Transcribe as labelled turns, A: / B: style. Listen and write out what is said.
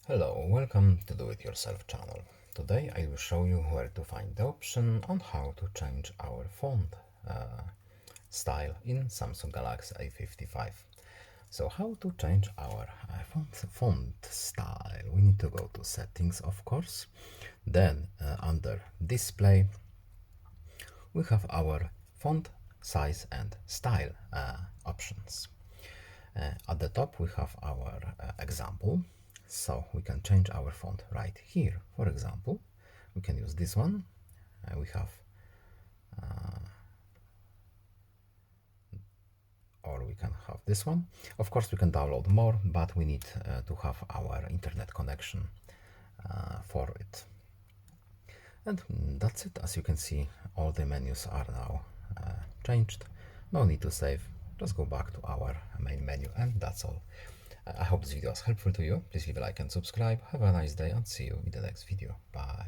A: Hello, welcome to Do It Yourself channel. Today I will show you where to find the option on how to change our font style in Samsung Galaxy A55. So how to change our font style? We need to go to settings, of course. Then under display we have our font size and style options. At the top we have our example, so we can change our font right here. For example, we can use this one. We have or we can have this one. Of course we can download more, but we need to have our internet connection for it. And that's it. As you can see, all the menus are now changed. No need to save, just go back to our main menu, and that's all. I hope this video was helpful to you. Please leave a like and subscribe. Have a nice day and see you in the next video. Bye.